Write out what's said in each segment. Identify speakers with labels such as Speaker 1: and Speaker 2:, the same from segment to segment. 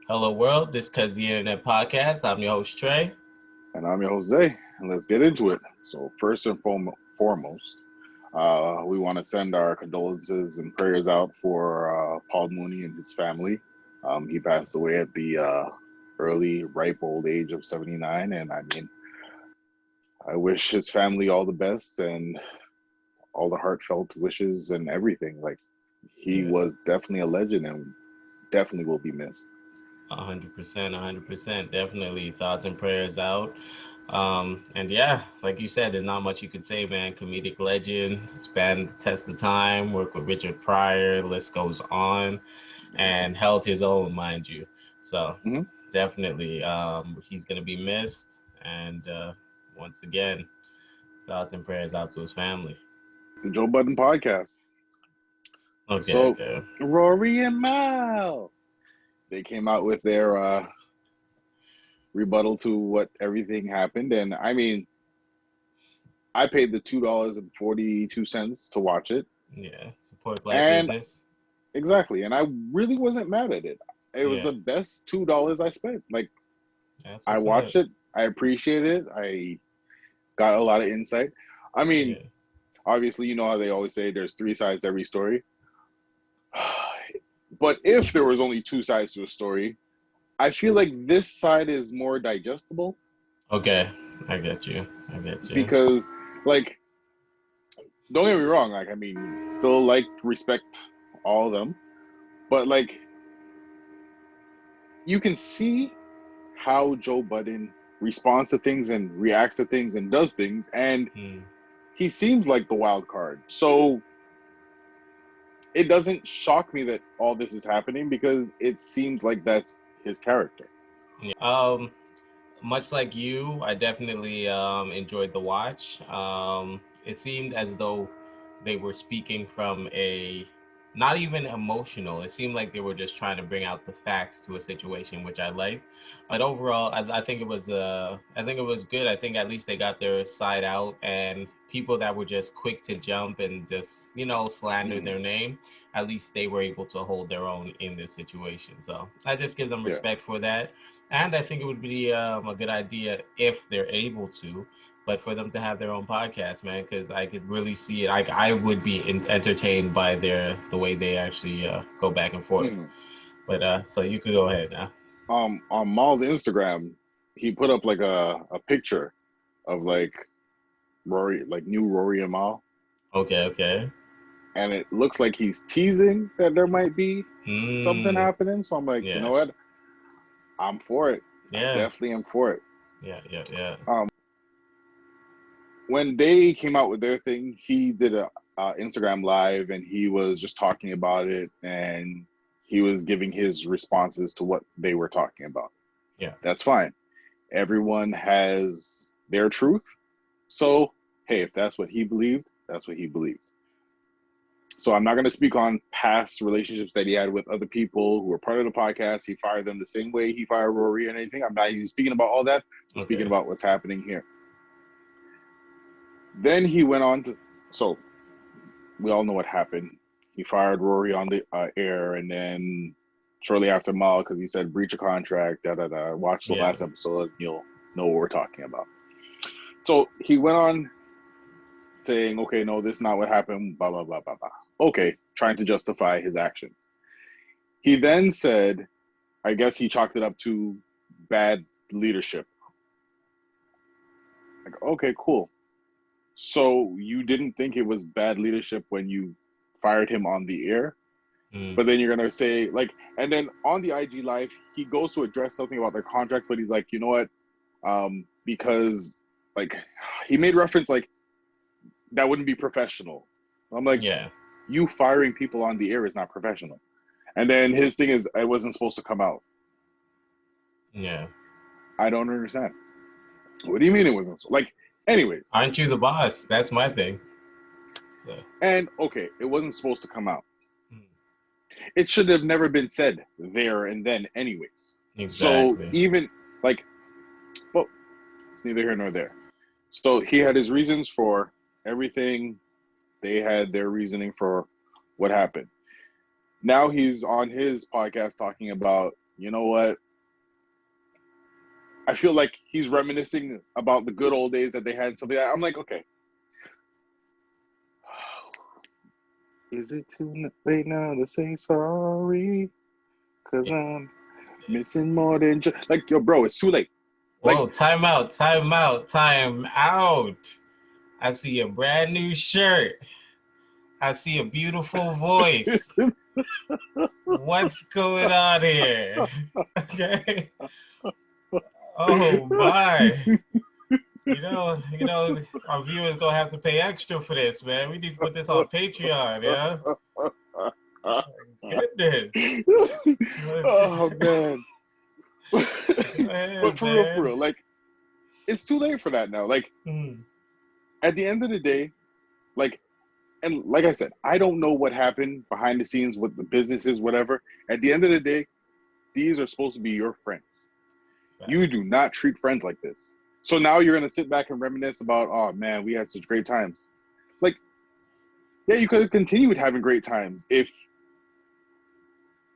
Speaker 1: Hello world, this is CuzTheInternet podcast. I'm your host Trey.
Speaker 2: And I'm your Jose, and let's get into it. So first and foremost, we want to send our condolences and prayers out for Paul Mooney and his family. He passed away at the early, ripe old age of 79, and I mean, I wish his family all the best and all the heartfelt wishes and everything. Like, he was definitely a legend and definitely will be missed.
Speaker 1: 100%, definitely thoughts and prayers out. And yeah, like you said, there's not much you could say, man. Comedic legend, span the test of time, worked with Richard Pryor, list goes on, and held his own, mind you. So definitely, he's gonna be missed. And once again, thoughts and prayers out to his family.
Speaker 2: The Joe Budden podcast.
Speaker 1: Okay.
Speaker 2: Rory and Mal, they came out with their rebuttal to what everything happened. And I mean, I paid the $2.42 to watch it.
Speaker 1: Yeah, support black business.
Speaker 2: Exactly. And I really wasn't mad at it. It was the best $2 I spent. Like, I watched it. I appreciated it. I got a lot of insight. I mean, obviously, you know how they always say there's three sides to every story. But if there was only two sides to a story, I feel like this side is more digestible.
Speaker 1: Okay, I get you.
Speaker 2: Because, like, don't get me wrong. Like, I mean, still like respect all of them, but like, you can see how Joe Budden responds to things and reacts to things and does things, and he seems like the wild card. So it doesn't shock me that all this is happening because it seems like that's his character.
Speaker 1: Yeah. Much like you, I definitely enjoyed the watch. It seemed as though they were speaking from a not even emotional. It seemed like they were just trying to bring out the facts to a situation, which I liked. But overall, I think it was good. I think at least they got their side out, and people that were just quick to jump and just slander their name, at least they were able to hold their own in this situation. So I just give them respect for that. And I think it would be a good idea if they're able to, but for them to have their own podcast, man, because I could really see it. I would be entertained by the way they actually go back and forth. But so you could go ahead now.
Speaker 2: On Mal's Instagram, he put up like a picture of like Rory, like new Rory and Mal.
Speaker 1: Okay.
Speaker 2: And it looks like he's teasing that there might be something happening. So I'm like, you know what? I'm for it.
Speaker 1: Yeah.
Speaker 2: I definitely am for it.
Speaker 1: Yeah.
Speaker 2: When they came out with their thing, he did a Instagram live and he was just talking about it and he was giving his responses to what they were talking about.
Speaker 1: Yeah.
Speaker 2: That's fine. Everyone has their truth. So, hey, if that's what he believed, that's what he believed. So I'm not going to speak on past relationships that he had with other people who were part of the podcast. He fired them the same way he fired Rory and anything. I'm not even speaking about all that. I'm speaking about what's happening here. Then he went on to, so we all know what happened. He fired Rory on the air, and then shortly after Mal, because he said breach of contract, watch the last episode, you'll know what we're talking about. So he went on saying, okay, no, this is not what happened, blah, blah, blah, blah, blah. Okay, trying to justify his actions. He then said, I guess he chalked it up to bad leadership. Like, okay, cool. So you didn't think it was bad leadership when you fired him on the air? But then you're going to say, like, and then on the IG Live, he goes to address something about their contract, but he's like, you know what? Because, like, he made reference, like, that wouldn't be professional. I'm like, you firing people on the air is not professional. And then his thing is, it wasn't supposed to come out.
Speaker 1: Yeah.
Speaker 2: I don't understand. What do you mean it wasn't? Like, anyways.
Speaker 1: Aren't you the boss? That's my thing. So.
Speaker 2: And, okay, it wasn't supposed to come out. It should have never been said there and then anyways.
Speaker 1: Exactly.
Speaker 2: So even, like, well, it's neither here nor there. So he had his reasons for everything. They had their reasoning for what happened. Now he's on his podcast talking about you know what? I feel like he's reminiscing about the good old days that they had. Something like that. I'm like, okay, is it too late now to say sorry? Cause I'm missing more than just like, yo, bro, it's too late.
Speaker 1: Whoa,
Speaker 2: Like,
Speaker 1: time out, time out, time out. I see a brand new shirt. I see a beautiful voice. What's going on here? Okay. Oh my. You know, our viewers gonna have to pay extra for this, man. We need to put this on Patreon, yeah? Goodness.
Speaker 2: oh man.
Speaker 1: Ahead,
Speaker 2: But for real, like, it's too late for that now. Like, at the end of the day, like, and like I said, I don't know what happened behind the scenes with the businesses, whatever. At the end of the day, these are supposed to be your friends. Right. You do not treat friends like this. So now you're going to sit back and reminisce about, oh man, we had such great times. Like, yeah, you could have continued having great times if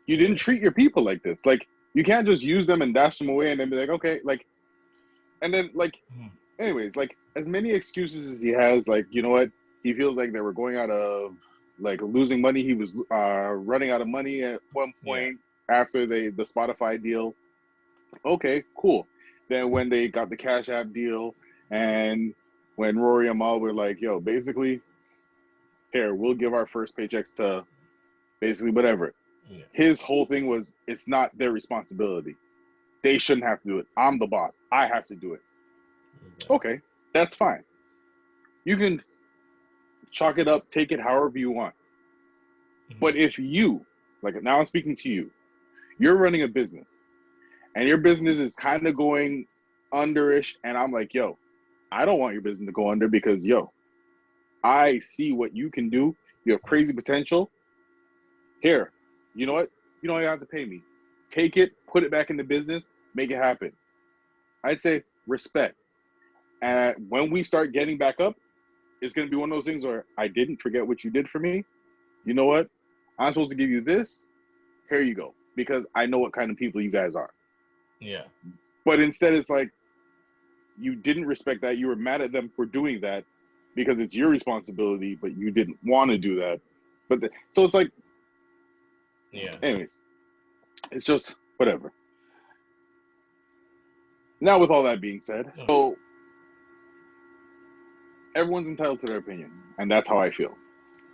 Speaker 2: you didn't treat your people like this. Like, you can't just use them and dash them away and then be like, okay, like, and then, like, anyways, like, as many excuses as he has, like, you know what? He feels like they were going out of, like, losing money. He was running out of money at one point after the Spotify deal. Okay, cool. Then when they got the Cash App deal and when Rory and Mal were like, yo, basically, here, we'll give our first paychecks to basically whatever. Yeah. His whole thing was, it's not their responsibility. They shouldn't have to do it. I'm the boss. I have to do it. Okay, okay, that's fine. You can chalk it up, take it however you want. But if you, like now I'm speaking to you, you're running a business and your business is kind of going underish, and I'm like, yo, I don't want your business to go under because, yo, I see what you can do. You have crazy potential. Here, you know what? You don't even have to pay me. Take it, put it back in the business, make it happen. I'd say respect. And when we start getting back up, it's going to be one of those things where I didn't forget what you did for me. You know what? I'm supposed to give you this. Here you go. Because I know what kind of people you guys are.
Speaker 1: Yeah.
Speaker 2: But instead, it's like, you didn't respect that. You were mad at them for doing that because it's your responsibility, but you didn't want to do that. But so it's like,
Speaker 1: yeah.
Speaker 2: Anyways, it's just whatever. Now, with all that being said, so everyone's entitled to their opinion, and that's how I feel.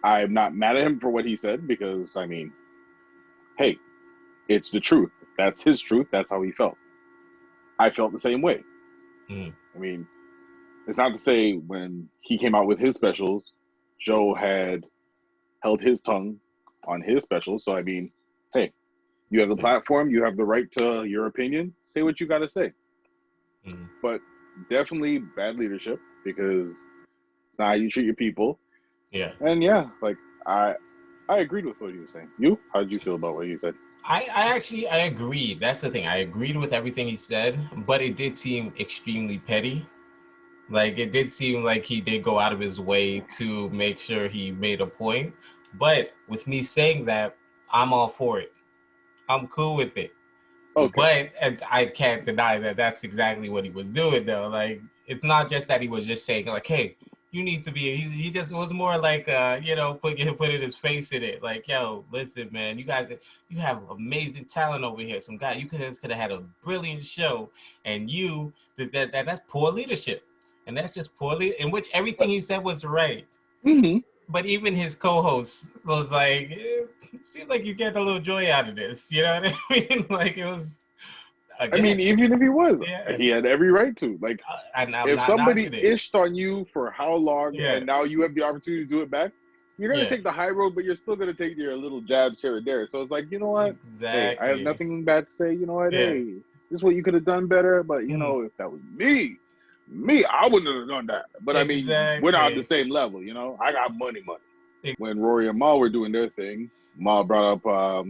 Speaker 2: I'm not mad at him for what he said because, I mean, hey, it's the truth. That's his truth. That's how he felt. I felt the same way. I mean, it's not to say when he came out with his specials, Joe had held his tongue on his specials. So, I mean, hey, you have the platform. You have the right to your opinion. Say what you got to say. But definitely bad leadership because it's not how you treat your people.
Speaker 1: Yeah.
Speaker 2: And yeah, like I agreed with what you were saying. You? How did you feel about what you said?
Speaker 1: I agreed. That's the thing. I agreed with everything he said, but it did seem extremely petty. Like, it did seem like he did go out of his way to make sure he made a point. But with me saying that, I'm all for it. I'm cool with it. Okay. But I can't deny that that's exactly what he was doing, though. Like, it's not just that he was just saying, like, hey, you need to be, he just was more like, you know, putting his face in it. Like, yo, listen, man, you guys, you have amazing talent over here. Some guy, you could have had a brilliant show, and that's poor leadership. And that's just poorly, in which everything he said was right.
Speaker 2: Mm-hmm.
Speaker 1: But even his co-host was like, it seems like you get a little joy out of this. You know what I mean? Like, it was, again,
Speaker 2: I mean, even if he was, he had every right to. Like, if somebody ished on you for how long and now you have the opportunity to do it back, you're going to take the high road, but you're still going to take your little jabs here and there. So it's like, you know what? Exactly. Hey, I have nothing bad to say. You know what? Hey, this is what you could have done better. But, you know, if that was me, I wouldn't have done that. But I mean, we're not on the same level, you know? I got money. When Rory and Mal were doing their thing, Mal brought up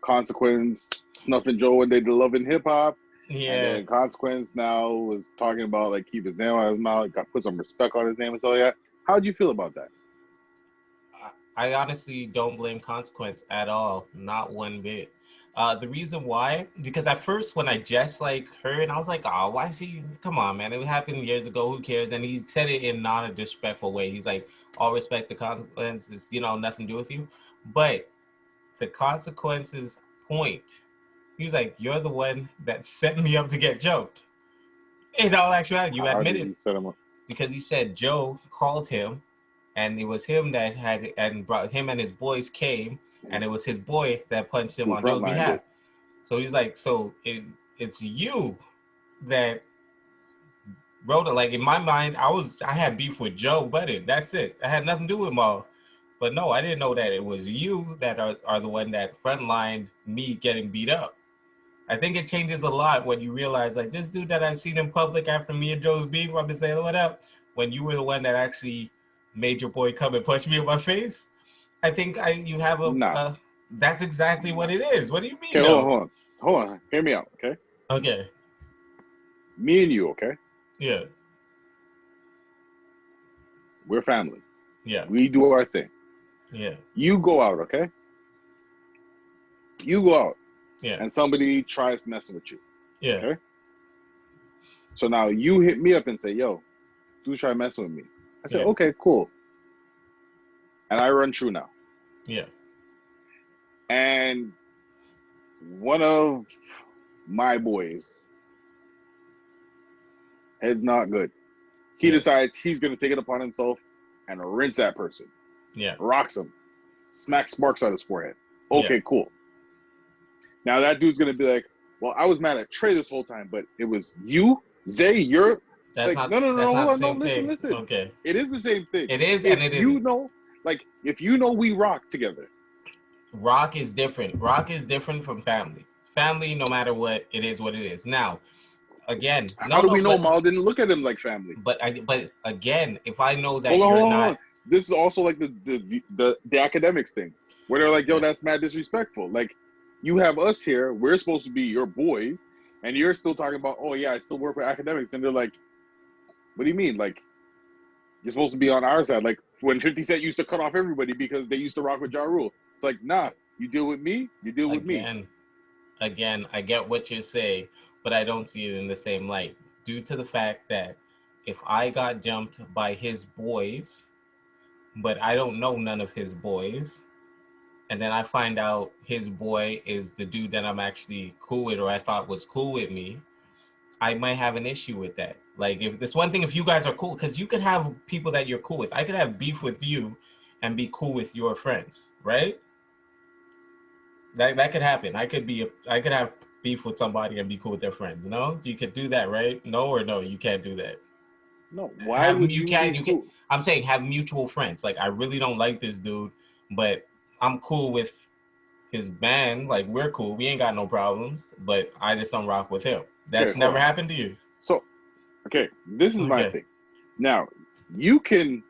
Speaker 2: Consequence, Snuffing Joe when they did Love and Hip Hop. Yeah. And then Consequence now was talking about, like, keep his name out of his mouth, got put some respect on his name and stuff like that. How'd you feel about that?
Speaker 1: I honestly don't blame Consequence at all. Not one bit. The reason why, because at first when I just like heard, I was like, oh, why is he? Come on, man, it happened years ago. Who cares? And he said it in not a disrespectful way. He's like, all respect to consequences, nothing to do with you. But to consequences point, he was like, you're the one that set me up to get jumped. In all actuality, you
Speaker 2: How did
Speaker 1: admitted
Speaker 2: he set him up?
Speaker 1: because you said Joe called him, and it was him that had and brought him and his boys came, and it was his boy that punched him
Speaker 2: Who
Speaker 1: on Joe's
Speaker 2: frontlined
Speaker 1: behalf.
Speaker 2: it?
Speaker 1: So he's like, so it's you that wrote it. Like in my mind, I had beef with Joe Budden. That's it. I had nothing to do with Maul. But no, I didn't know that it was you that are the one that frontlined me getting beat up. I think it changes a lot when you realize like this dude that I've seen in public after me and Joe's beef, I've been saying what up. When you were the one that actually made your boy come and punch me in my face, I think you have
Speaker 2: Nah.
Speaker 1: that's exactly what it is. What do you mean?
Speaker 2: Okay,
Speaker 1: No?
Speaker 2: hold on. Hear me out, okay?
Speaker 1: Okay.
Speaker 2: Me and you, okay?
Speaker 1: Yeah.
Speaker 2: We're family.
Speaker 1: Yeah.
Speaker 2: We do our thing.
Speaker 1: Yeah.
Speaker 2: You go out, okay? You go out,
Speaker 1: Yeah.
Speaker 2: and somebody tries messing with you.
Speaker 1: Yeah.
Speaker 2: Okay. So now you hit me up and say, "Yo, dude, try messing with me." I said,
Speaker 1: Yeah.
Speaker 2: "Okay, cool." And I run through now.
Speaker 1: Yeah.
Speaker 2: And one of my boys is not good. He decides he's going to take it upon himself and rinse that person.
Speaker 1: Yeah.
Speaker 2: Rocks him. Smacks sparks on his forehead. Okay, cool. Now that dude's going to be like, well, I was mad at Trey this whole time, but it was you, Zay, you're...
Speaker 1: That's
Speaker 2: like,
Speaker 1: not,
Speaker 2: no,
Speaker 1: that's
Speaker 2: hold
Speaker 1: not
Speaker 2: on,
Speaker 1: the
Speaker 2: no,
Speaker 1: same
Speaker 2: listen.
Speaker 1: thing. Okay.
Speaker 2: It is the same thing.
Speaker 1: It is,
Speaker 2: if
Speaker 1: and it
Speaker 2: you
Speaker 1: isn't.
Speaker 2: know, like, if you know we rock together.
Speaker 1: Rock is different. Rock is different from family. Family, no matter what, it is what it is. Now, again,
Speaker 2: How do we know Mal didn't look at him like family?
Speaker 1: But again, if I know that
Speaker 2: hold
Speaker 1: you're
Speaker 2: on.
Speaker 1: not...
Speaker 2: This is also like the academics thing, where they're like, yo, that's mad disrespectful. Like, you have us here, we're supposed to be your boys, and you're still talking about, oh yeah, I still work with academics, and they're like, what do you mean? Like, you're supposed to be on our side. Like when 50 Cent used to cut off everybody because they used to rock with Ja Rule. It's like, nah, you deal with me, you deal with me.
Speaker 1: Again, I get what you're saying, but I don't see it in the same light. Due to the fact that if I got jumped by his boys, but I don't know none of his boys, and then I find out his boy is the dude that I'm actually cool with or I thought was cool with me, I might have an issue with that. Like, if this one thing, if you guys are cool, because you could have people that you're cool with. I could have beef with you and be cool with your friends, right? That could happen. I could have beef with somebody and be cool with their friends. No, you could do that, right? No, you can't do that.
Speaker 2: No, why would you be cool?
Speaker 1: I'm saying have mutual friends. Like, I really don't like this dude, but I'm cool with his band. Like, we're cool. We ain't got no problems, but I just don't rock with him. That's never happened to you.
Speaker 2: So, okay, this is my thing. Now, you can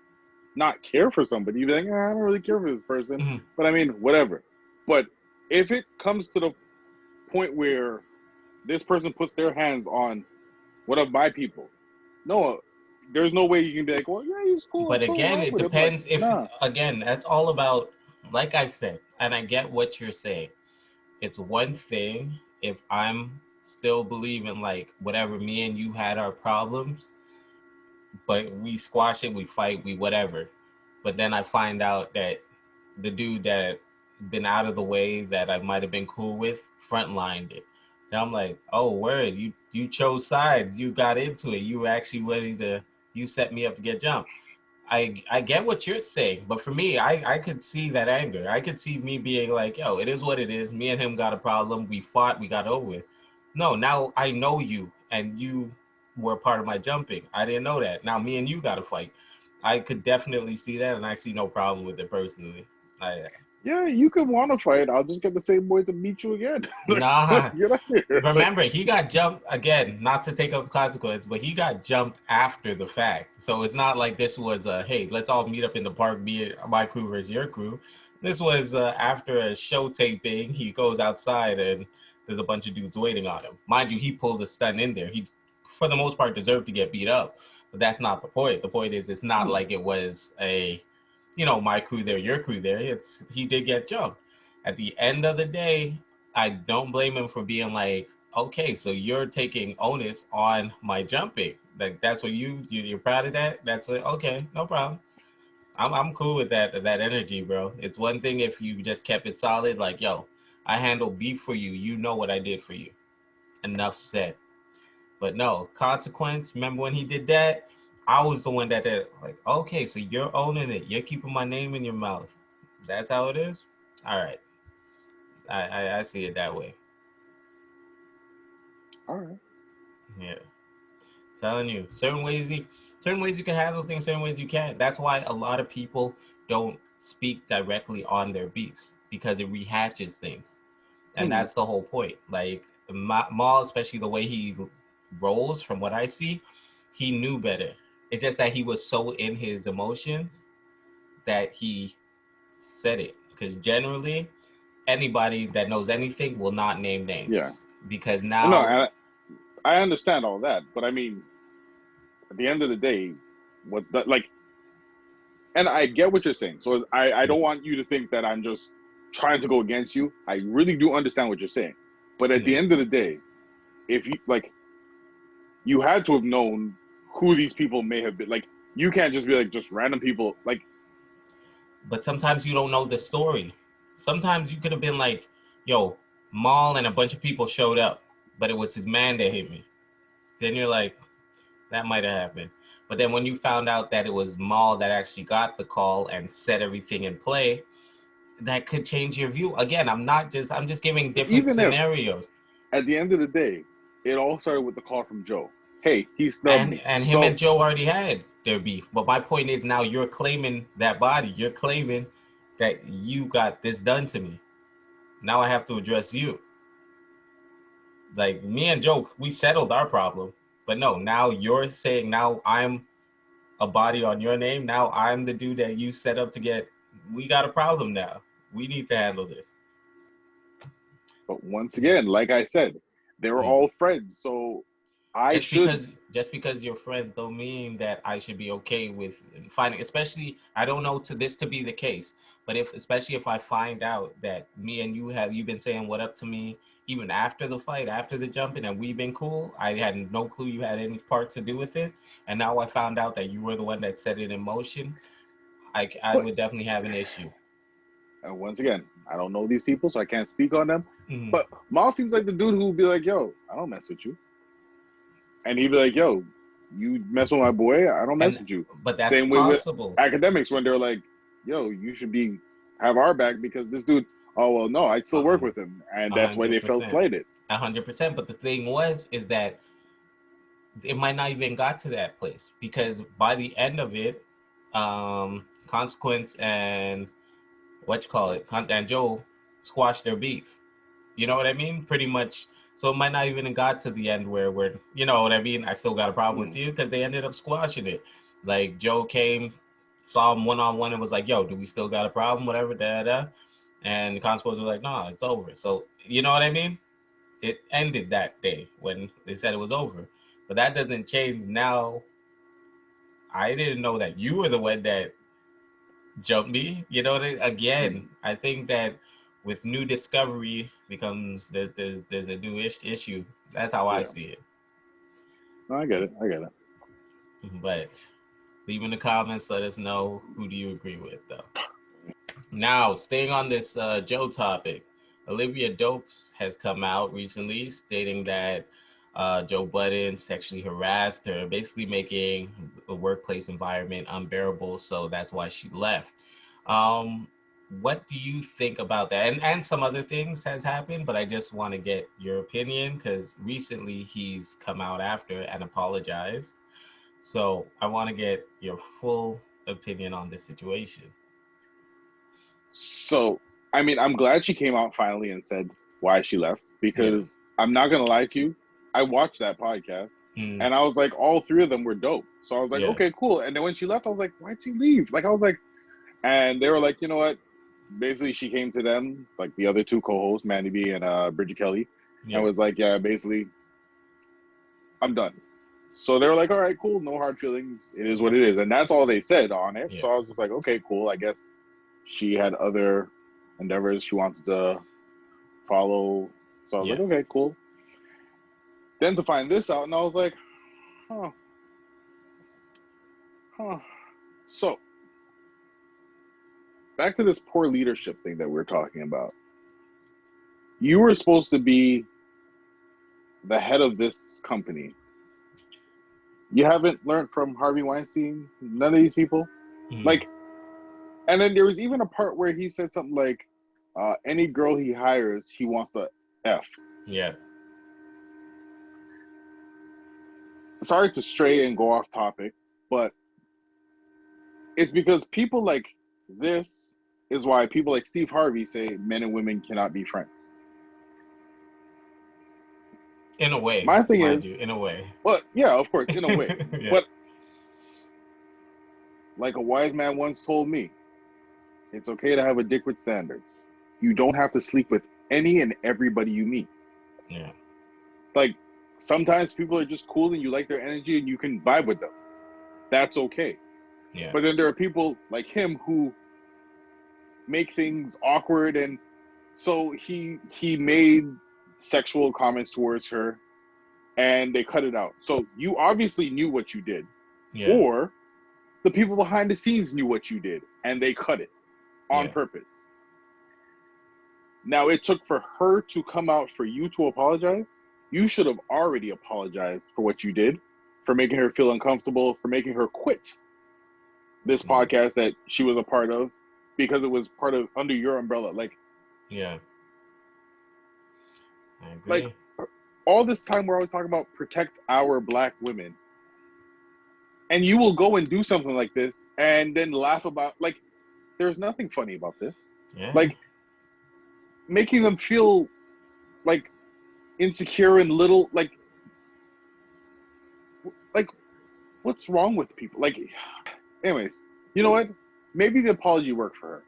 Speaker 2: not care for somebody. You be like, I don't really care for this person, but I mean, whatever. But if it comes to the point where this person puts their hands on one of my people, no, there's no way you can be like, well, yeah, he's cool.
Speaker 1: But again, it depends. Again, that's all about, like I said, and I get what you're saying. It's one thing if I'm still believing like whatever, me and you had our problems, but we squash it, we fight, we whatever. But then I find out that the dude that been out of the way that I might have been cool with frontlined it. And I'm like, oh, word, you chose sides, you got into it, you were actually ready to, you set me up to get jumped. I get what you're saying, but for me, I could see that anger. I could see me being like, yo, it is what it is. Me and him got a problem. We fought. We got over it. No, now I know you, and you were part of my jumping. I didn't know that. Now me and you got to fight. I could definitely see that, and I see no problem with it personally.
Speaker 2: Yeah, you can want to fight. I'll just get the same boy to beat you again.
Speaker 1: Nah. Remember, he got jumped again, not to take up consequence, but he got jumped after the fact. So it's not like this was hey, let's all meet up in the park, be my crew versus your crew. This was after a show taping. He goes outside and there's a bunch of dudes waiting on him. Mind you, he pulled a stunt in there. He, for the most part, deserved to get beat up. But that's not the point. The point is it's not like it was a, my crew there, your crew there. He did get jumped. At the end of the day, I don't blame him for being like, okay, so you're taking onus on my jumping. Like that's what you're proud of that. That's what, okay, no problem. I'm cool with that energy, bro. It's one thing if you just kept it solid, like yo, I handled beef for you. You know what I did for you. Enough said. But no consequence. Remember when he did that? I was the one that like, okay, so you're owning it. You're keeping my name in your mouth. That's how it is. All right, I see it that way.
Speaker 2: All right.
Speaker 1: Yeah, telling you certain ways you can handle things, certain ways you can't. That's why a lot of people don't speak directly on their beefs because it rehatches things, and
Speaker 2: Hmm.
Speaker 1: that's the whole point. Like Maul, especially the way he rolls, from what I see, he knew better. It's just that he was so in his emotions that he said it. Because generally, anybody that knows anything will not name
Speaker 2: Yeah.
Speaker 1: names because
Speaker 2: No,
Speaker 1: now.
Speaker 2: I understand all that, but I mean, at the end of the day, what's that like? And I get what you're saying. So I don't want you to think that I'm just trying to go against you. I really do understand what you're saying. But at the
Speaker 1: Yeah.
Speaker 2: end of the day, if you like, you had to have known who these people may have been. Like, you can't just be like just random people. Like,
Speaker 1: But sometimes you don't know the story. Sometimes you could have been like, yo, Maul and a bunch of people showed up, but it was his man that hit me. Then you're like, that might have happened. But then when you found out that it was Maul that actually got the call and set everything in play, that could change your view. Again, I'm just giving
Speaker 2: but
Speaker 1: different
Speaker 2: even if
Speaker 1: scenarios.
Speaker 2: at the end of the day, it all started with the call from Joe. Hey, he snubbed
Speaker 1: And
Speaker 2: me.
Speaker 1: him and
Speaker 2: So,
Speaker 1: Joe already had their beef. But my point is now you're claiming that body. You're claiming that you got this done to me. Now I have to address you. Like me and Joe, we settled our problem. But no, now you're saying now I'm a body on your name. Now I'm the dude that you set up to get. We got a problem now. We need to handle this.
Speaker 2: but once again, like I said, they were
Speaker 1: Mm.
Speaker 2: all friends. So I should.
Speaker 1: Just because you're friends don't mean that I should be okay with finding. Especially, I don't know to this to be the case, but if especially if I find out that me and you've been saying what up to me even after the fight, after the jumping, and we've been cool. I had no clue you had any part to do with it, and now I found out that you were the one that set it in motion. I
Speaker 2: But
Speaker 1: would definitely have an issue.
Speaker 2: once again, I don't know these people, so I can't speak on them.
Speaker 1: Mm.
Speaker 2: But Miles seems like the dude who would be like, "Yo, I don't mess with you," and he'd be like, "Yo, you mess with my boy, I don't mess
Speaker 1: And
Speaker 2: with you."
Speaker 1: but that's
Speaker 2: Same way with
Speaker 1: possible.
Speaker 2: academics when they're like, "Yo, you should be have our back because this dude." Oh well, no, I'd still work with him, and
Speaker 1: A
Speaker 2: that's why
Speaker 1: hundred
Speaker 2: they felt
Speaker 1: percent.
Speaker 2: slighted.
Speaker 1: 100%. But the thing is that it might not even got to that place because by the end of it, Consequence and what you call it, and Joe squashed their beef. You know what I mean? Pretty much. So it might not even have got to the end where you know what I mean. I still got a problem with
Speaker 2: Mm.
Speaker 1: you because they ended up squashing it. Like Joe came, saw him one on one, and was like, "Yo, do we still got a problem? Whatever, da da." And the Consequence was like, "No, it's over." So you know what I mean? It ended that day when they said it was over. But that doesn't change now. I didn't know that you were the one that jumped me. You know, again,
Speaker 2: Mm.
Speaker 1: I think that with new discovery becomes there's a new issue. That's how I
Speaker 2: Yeah,
Speaker 1: see it.
Speaker 2: no, I get it. I get it.
Speaker 1: But leave in the comments, let us know who do you agree with though. Now, staying on this Joe topic, Olivia Dopes has come out recently stating that Joe Budden sexually harassed her, basically making the workplace environment unbearable. So that's why she left. Um, what do you think about that? And some other things has happened, but I just want to get your opinion because recently he's come out after and apologized. So I want to get your full opinion on this situation.
Speaker 2: So, I mean, I'm glad she came out finally and said why she left
Speaker 1: Yeah.
Speaker 2: because I'm not gonna lie to you. I watched that podcast
Speaker 1: Mm,
Speaker 2: and I was like, all three of them were dope. So I was like,
Speaker 1: yeah.
Speaker 2: okay, cool. And then when she left, I was like, why'd she leave? Like, I was like, and they were like, you know what? Basically, she came to them, like the other two co-hosts, Mandy B and Bridget Kelly, and
Speaker 1: Yeah.
Speaker 2: was like, yeah, basically, I'm done. So they were like, all right, cool, no hard feelings. It is what it is, and that's all they said on it.
Speaker 1: Yeah.
Speaker 2: So I was just like, okay, cool. I guess she had other endeavors she wanted to follow. So I was
Speaker 1: Yeah.
Speaker 2: like, okay, cool. Then to find this out, and I was like, huh, huh. So back to this poor leadership thing that we're talking about. You were supposed to be the head of this company. You haven't learned from Harvey Weinstein, none of these people. Like, and then there was even a part where he said something like, any girl he hires, he wants to F.
Speaker 1: Yeah.
Speaker 2: Sorry to stray and go off topic, but it's because people like this is why people like Steve Harvey say men and women cannot be friends.
Speaker 1: In a way,
Speaker 2: My thing
Speaker 1: mind
Speaker 2: is,
Speaker 1: you, in a way.
Speaker 2: well, yeah, of course, in a way.
Speaker 1: Yeah.
Speaker 2: But like a wise man once told me, it's okay to have a dick with standards. You don't have to sleep with any and everybody you meet.
Speaker 1: Yeah.
Speaker 2: Like, sometimes people are just cool and you like their energy and you can vibe with them. That's okay.
Speaker 1: Yeah.
Speaker 2: But then there are people like him who make things awkward, and so he made sexual comments towards her and they cut it out. So you obviously knew what you did.
Speaker 1: Yeah.
Speaker 2: Or the people behind the scenes knew what you did and they cut it on purpose. Now it took for her to come out for you to apologize. You should have already apologized for what you did, for making her feel uncomfortable, for making her quit this podcast that she was a part of because it was part of under your umbrella. Like,
Speaker 1: yeah. I agree.
Speaker 2: Like, all this time we're always talking about protect our black women. And you will go and do something like this and then laugh about, like, there's nothing funny about this.
Speaker 1: Yeah.
Speaker 2: Like, making them feel like insecure and little, like what's wrong with people? Like, anyways, you know what? Maybe the apology worked for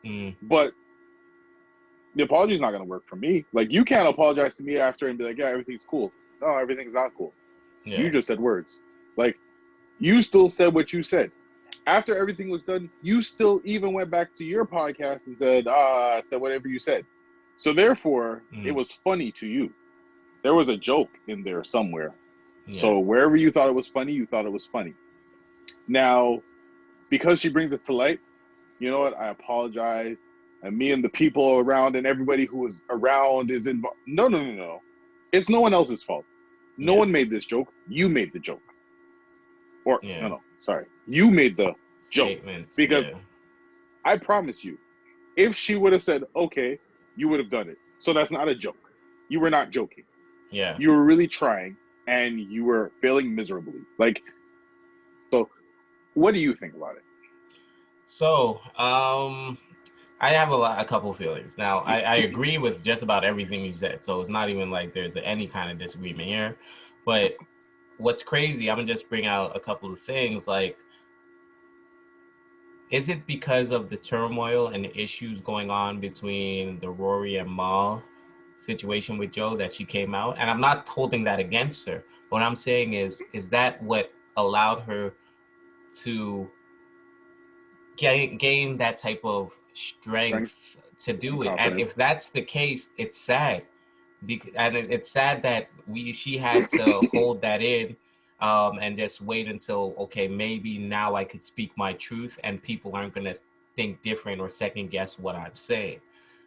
Speaker 2: her. But the apology is not going to work for me. Like, you can't apologize to me after and be like, yeah, everything's cool. No, everything's not cool.
Speaker 1: Yeah.
Speaker 2: You just said words. Like, you still said what you said. After everything was done, you still even went back to your podcast and said, said whatever you said. So therefore, it was funny to you. There was a joke in there somewhere. Yeah. So wherever you thought it was funny, you thought it was funny. Now, because she brings it to light, you know what? I apologize. And me and the people around and everybody who was around is involved. No. It's no one else's fault. No one made this joke. You made the joke. Or, no, sorry. You made the
Speaker 1: Statements,
Speaker 2: joke. Because I promise you, if she would have said, okay, you would have done it. So that's not a joke. You were not joking.
Speaker 1: Yeah.
Speaker 2: You were really trying and you were failing miserably. Like, so what do you think about it?
Speaker 1: So, I have a couple feelings. Now, I agree with just about everything you said. So it's not even like there's any kind of disagreement here. But what's crazy, I'm going to just bring out a couple of things. Like, is it because of the turmoil and the issues going on between the Rory and Mal situation with Joe that she came out? And I'm not holding that against her. What I'm saying is that what allowed her to gain that type of strength to do it? And if that's the case, it's sad. And it's sad that she had to hold that in and just wait until, okay, maybe now I could speak my truth and people aren't going to think different or second guess what I'm saying.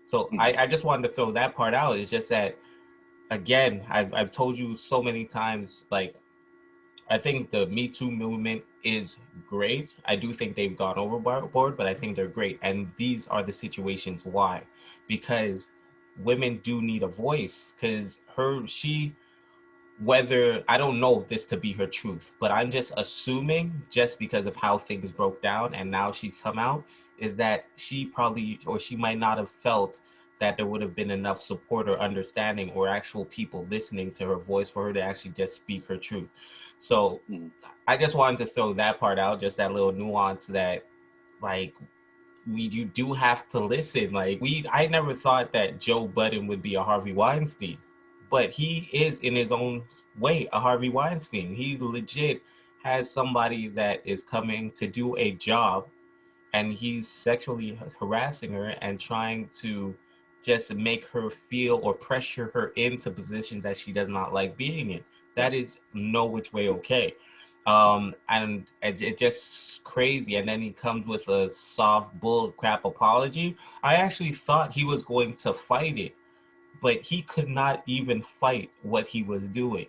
Speaker 1: So I just wanted to throw that part out. It's just that, again, I've told you so many times, like, I think the Me Too movement is great. I do think they've gone overboard, but I think they're great. And these are the situations why. Because women do need a voice. Because whether, I don't know this to be her truth, but I'm just assuming, just because of how things broke down and now she's come out, is that she probably, or she might not have felt that there would have been enough support or understanding or actual people listening to her voice for her to actually just speak her truth. So I just wanted to throw that part out, just that little nuance that, like, you do have to listen. Like, I never thought that Joe Budden would be a Harvey Weinstein, but he is in his own way a Harvey Weinstein. He legit has somebody that is coming to do a job and he's sexually harassing her and trying to just make her feel or pressure her into positions that she does not like being in. That is no which way okay. And it just crazy. And then he comes with a soft bull crap apology. I actually thought he was going to fight it, but he could not even fight what he was doing.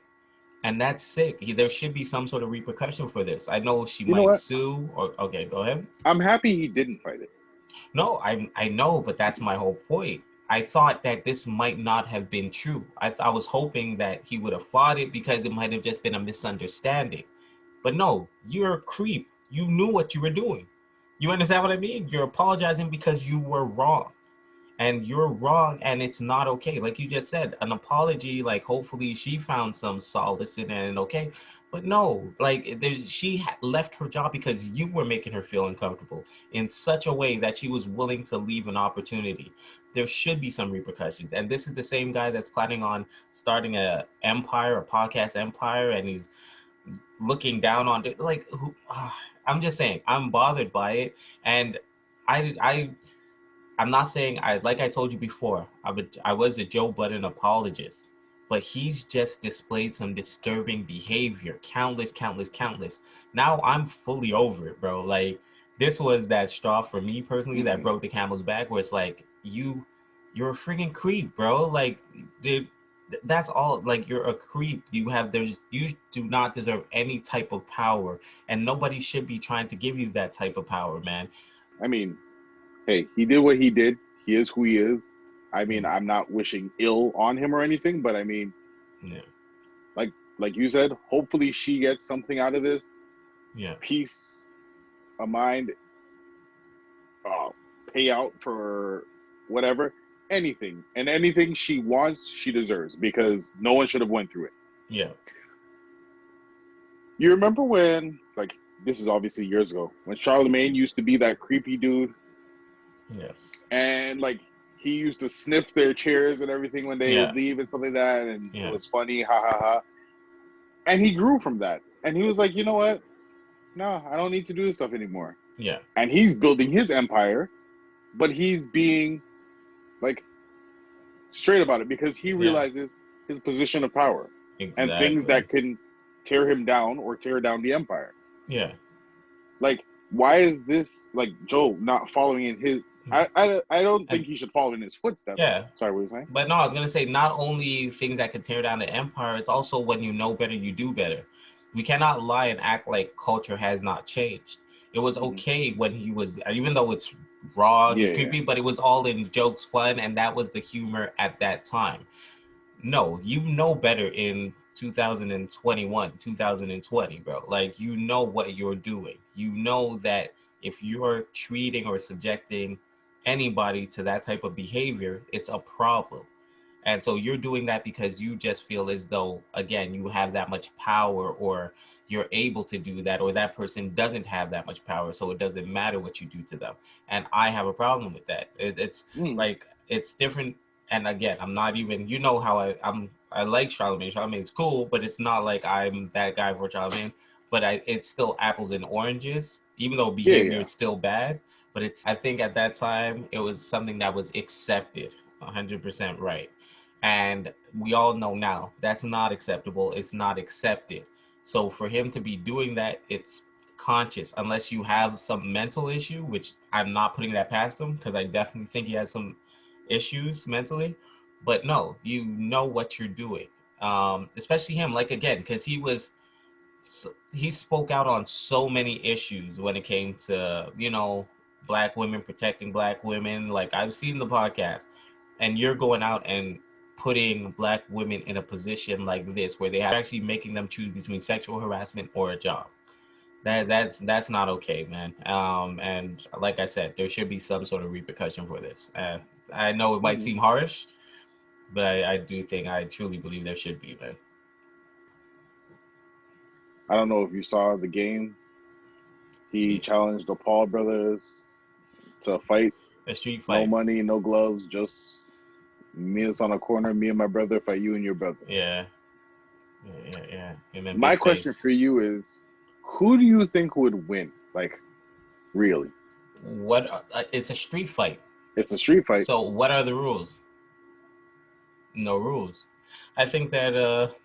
Speaker 1: And that's sick. There should be some sort of repercussion for this. I know she
Speaker 2: You know
Speaker 1: might
Speaker 2: what?
Speaker 1: sue or okay, go ahead.
Speaker 2: I'm happy he didn't fight it.
Speaker 1: No, I know, but that's my whole point. I thought that this might not have been true. I was hoping that he would have fought it because it might have just been a misunderstanding. But no, you're a creep. You knew what you were doing. You understand what I mean? You're apologizing because you were wrong. And you're wrong, and it's not okay. Like you just said, an apology, like hopefully she found some solace in it and okay. But no, like she left her job because you were making her feel uncomfortable in such a way that she was willing to leave an opportunity. There should be some repercussions. And this is the same guy that's planning on starting a empire, a podcast empire, and he's looking down on it. Like, who? I'm just saying, I'm bothered by it, and I I'm not saying like I told you before, I was a Joe Budden apologist, but he's just displayed some disturbing behavior, countless. Now I'm fully over it, bro. Like this was that straw for me personally that broke the camel's back, where it's like you're a freaking creep, bro. Like dude, that's all. Like you're a creep. You do not deserve any type of power, and nobody should be trying to give you that type of power, man.
Speaker 2: I mean, hey, he did what he did. He is who he is. I mean, I'm not wishing ill on him or anything, but I mean,
Speaker 1: yeah,
Speaker 2: like you said, hopefully she gets something out of this.
Speaker 1: yeah,
Speaker 2: Peace of mind, payout for whatever, anything, and anything she wants, she deserves because no one should have went through it.
Speaker 1: yeah.
Speaker 2: You remember when, like, this is obviously years ago, when Charlemagne used to be that creepy dude?
Speaker 1: Yes.
Speaker 2: And like he used to sniff their chairs and everything when they would leave and stuff like that, and it was funny, ha ha ha. And he grew from that, and he was like, you know what? No, I don't need to do this stuff anymore.
Speaker 1: Yeah.
Speaker 2: And he's building his empire, but he's being like straight about it because he realizes his position of power and things that can tear him down or tear down the empire.
Speaker 1: Yeah.
Speaker 2: Like, why is this like Joe not following in his? I don't think he should follow in his footsteps.
Speaker 1: Yeah.
Speaker 2: Sorry, what were you saying?
Speaker 1: But no, I was gonna say not only things that could tear down the empire, it's also when you know better, you do better. We cannot lie and act like culture has not changed. It was okay when he was, even though it's raw, it's creepy, but it was all in jokes, fun, and that was the humor at that time. No, you know better in 2021, 2020, bro. Like, you know what you're doing. You know that if you're treating or subjecting anybody to that type of behavior, it's a problem. And so you're doing that because you just feel as though, again, you have that much power or you're able to do that, or that person doesn't have that much power. So it doesn't matter what you do to them. And I have a problem with that. It's like, it's different. And again, I'm not even, you know how I like Charlemagne. Charlemagne's cool, but it's not like I'm that guy for Charlemagne. But it's still apples and oranges, even though behavior is still bad. But I think at that time, it was something that was accepted 100% right. And we all know now that's not acceptable. It's not accepted. So for him to be doing that, it's conscious, unless you have some mental issue, which I'm not putting that past him because I definitely think he has some issues mentally. But no, you know what you're doing. Especially him, like again, because he spoke out on so many issues when it came to, Black women, protecting Black women. Like I've seen the podcast, and you're going out and putting Black women in a position like this where they are actually making them choose between sexual harassment or a job. That's not okay, man. And like I said, there should be some sort of repercussion for this. I know it might seem harsh, but I truly believe there should be, man.
Speaker 2: I don't know if you saw the game. He challenged the Paul brothers to a fight.
Speaker 1: A street fight.
Speaker 2: No money, no gloves, just me on a corner, me and my brother fight you and your brother.
Speaker 1: Yeah.
Speaker 2: My question for you is, who do you think would win? Like, really?
Speaker 1: What? It's a street fight.
Speaker 2: It's a street fight.
Speaker 1: So what are the rules? No rules. I think that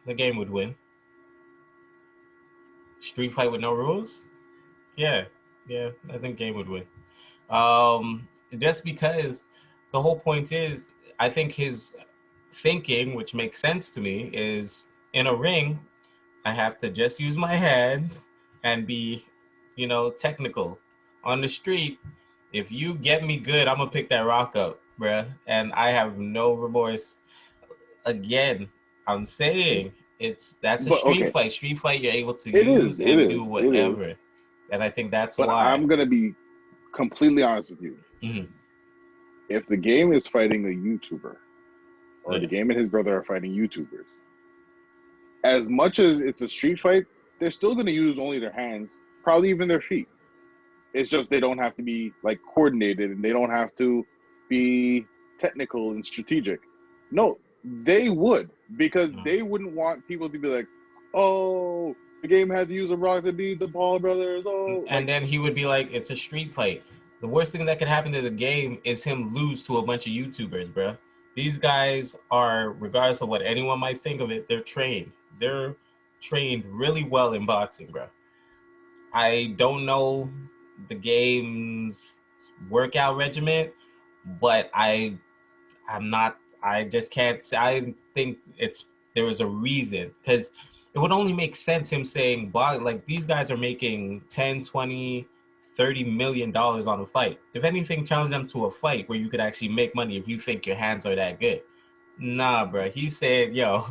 Speaker 1: the game would win. Street fight with no rules? Yeah, yeah. I think game would win. Just because the whole point is, I think his thinking, which makes sense to me, is in a ring, I have to just use my hands and be, technical. On the street, if you get me good, I'm gonna pick that rock up, bruh, and I have no remorse. Again, I'm saying that's a
Speaker 2: But
Speaker 1: street
Speaker 2: okay,
Speaker 1: fight. Street fight, you're able to
Speaker 2: it
Speaker 1: use
Speaker 2: is, it
Speaker 1: and do
Speaker 2: is, it is.
Speaker 1: whatever, and I think that's
Speaker 2: But
Speaker 1: why.
Speaker 2: I'm gonna be completely honest with you.
Speaker 1: Mhm.
Speaker 2: If the game is fighting a YouTuber, or
Speaker 1: Yeah.
Speaker 2: the game and his brother are fighting YouTubers, as much as it's a street fight, they're still gonna use only their hands, probably even their feet. It's just they don't have to be like coordinated and they don't have to be technical and strategic. No, they would, because they wouldn't want people to be like, "Oh, the game had to use a rock to beat the Paul brothers." Oh,
Speaker 1: And
Speaker 2: like
Speaker 1: then he would be like, "It's a street fight." The worst thing that could happen to the game is him lose to a bunch of YouTubers, bro. These guys are, regardless of what anyone might think of it, they're trained. They're trained really well in boxing, bro. I don't know the game's workout regimen, but I'm not. I just can't say. I think there was a reason, because it would only make sense him saying, like, these guys are making 10, 20, $30 million on a fight. If anything, challenge them to a fight where you could actually make money if you think your hands are that good. Nah, bro. He said, "Yo,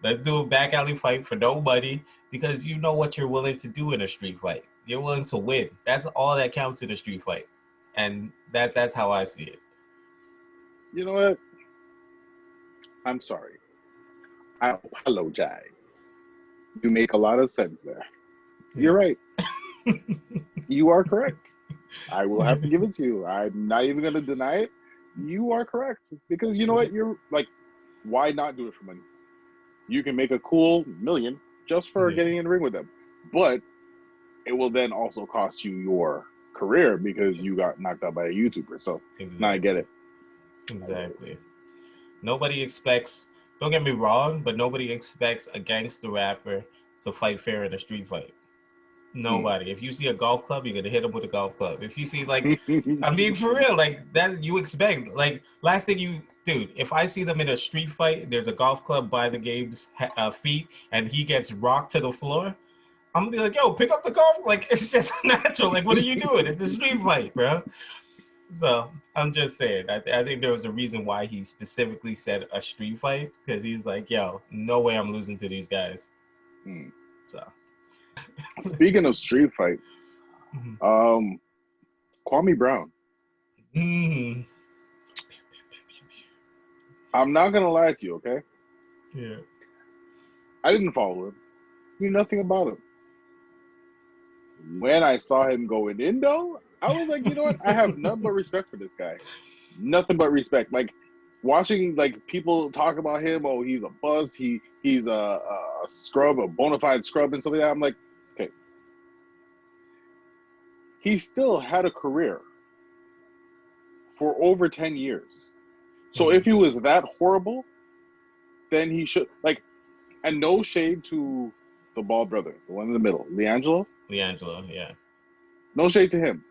Speaker 1: let's do a back alley fight for no money, because you know what you're willing to do in a street fight. You're willing to win. That's all that counts in a street fight." And that's how I see it.
Speaker 2: you know what? I'm sorry. I apologize. You make a lot of sense there. You're right. You are correct. I will have to give it to you. I'm not even going to deny it. You are correct, because you know what? You're like, why not do it for money? You can make a cool million just for getting in the ring with them, but it will then also cost you your career because you got knocked out by a YouTuber. So
Speaker 1: Exactly.
Speaker 2: now I get it.
Speaker 1: Exactly. Nobody expects, don't get me wrong, but nobody expects a gangster rapper to fight fair in a street fight. Nobody. If you see a golf club, you're gonna hit him with a golf club. If you see, like, I mean, for real, like, that you expect. Like, last thing dude, if I see them in a street fight, there's a golf club by the game's feet, and he gets rocked to the floor, I'm gonna be like, "Yo, pick up the golf." Like, it's just natural. Like, what are you doing? It's a street fight, bro. So I'm just saying, I think there was a reason why he specifically said a street fight, because he's like, "Yo, no way I'm losing to these guys." So
Speaker 2: Speaking of street fights, Kwame Brown. I'm not gonna lie to you, okay?
Speaker 1: Yeah.
Speaker 2: I didn't follow him. Knew nothing about him. When I saw him going in, though, I was like, you know what? I have nothing but respect for this guy. Nothing but respect. Like, watching like people talk about him. Oh, he's a buzz. He's a scrub, a bona fide scrub, and stuff like that. I'm like, okay. He still had a career for over 10 years. So if he was that horrible, then he should, like, and no shade to the bald brother, the one in the middle, Leangelo,
Speaker 1: yeah.
Speaker 2: no shade to him.